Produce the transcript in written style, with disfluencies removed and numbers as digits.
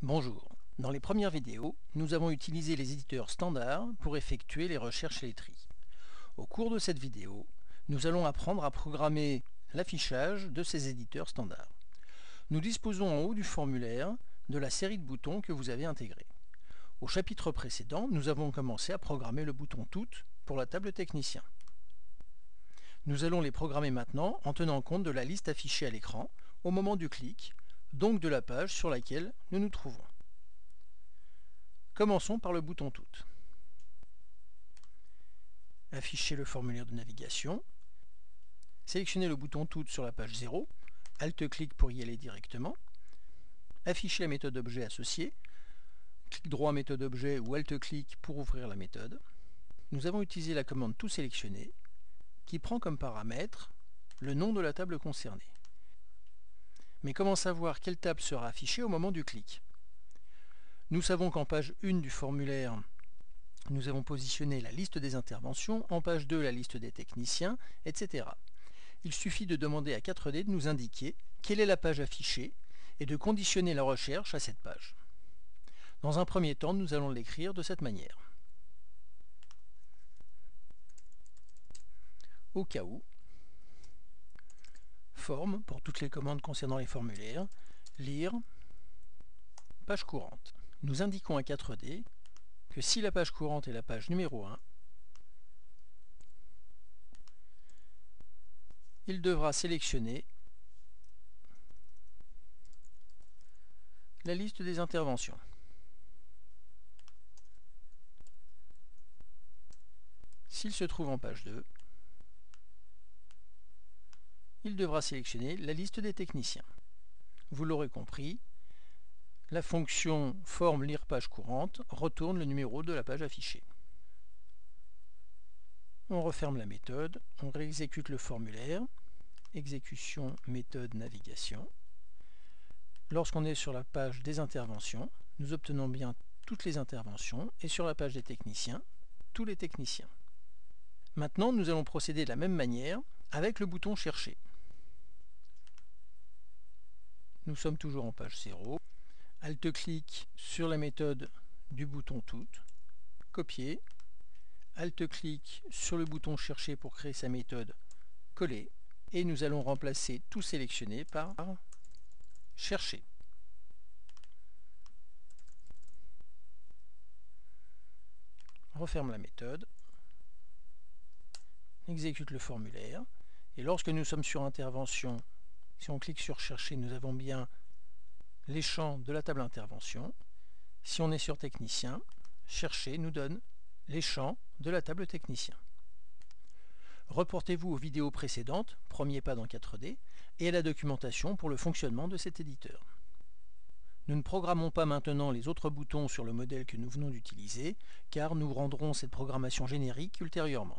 Bonjour. Dans les premières vidéos, nous avons utilisé les éditeurs standards pour effectuer les recherches et les tris. Au cours de cette vidéo, nous allons apprendre à programmer l'affichage de ces éditeurs standards. Nous disposons en haut du formulaire de la série de boutons que vous avez intégrés. Au chapitre précédent, nous avons commencé à programmer le bouton Toutes pour la table technicien. Nous allons les programmer maintenant en tenant compte de la liste affichée à l'écran au moment du clic, donc de la page sur laquelle nous nous trouvons. Commençons par le bouton Toutes. Afficher le formulaire de navigation. Sélectionnez le bouton Toutes sur la page 0. Alt-clic pour y aller directement. Afficher la méthode objet associée. Clic droit méthode objet ou Alt-clic pour ouvrir la méthode. Nous avons utilisé la commande Tout sélectionner qui prend comme paramètre le nom de la table concernée. Mais comment savoir quelle table sera affichée au moment du clic? Nous savons qu'en page 1 du formulaire, nous avons positionné la liste des interventions, en page 2 la liste des techniciens, etc. Il suffit de demander à 4D de nous indiquer quelle est la page affichée et de conditionner la recherche à cette page. Dans un premier temps, nous allons l'écrire de cette manière. Au cas où, forme pour toutes les commandes concernant les formulaires, lire, page courante. Nous indiquons à 4D que si la page courante est la page numéro 1, il devra sélectionner la liste des interventions. S'il se trouve en page 2, il devra sélectionner la liste des techniciens. Vous l'aurez compris, la fonction forme lire page courante retourne le numéro de la page affichée. On referme la méthode, on réexécute le formulaire, exécution méthode navigation. Lorsqu'on est sur la page des interventions, nous obtenons bien toutes les interventions et sur la page des techniciens, tous les techniciens. Maintenant, nous allons procéder de la même manière avec le bouton chercher. Nous sommes toujours en page 0. Alt-clic sur la méthode du bouton Toutes, copier. Alt-clic sur le bouton chercher pour créer sa méthode, coller. Et nous allons remplacer tout sélectionné par chercher. Referme la méthode. Exécute le formulaire. Et lorsque nous sommes sur intervention, si on clique sur chercher, nous avons bien les champs de la table intervention. Si on est sur technicien, chercher nous donne les champs de la table technicien. Reportez-vous aux vidéos précédentes, premier pas dans 4D, et à la documentation pour le fonctionnement de cet éditeur. Nous ne programmons pas maintenant les autres boutons sur le modèle que nous venons d'utiliser, car nous rendrons cette programmation générique ultérieurement.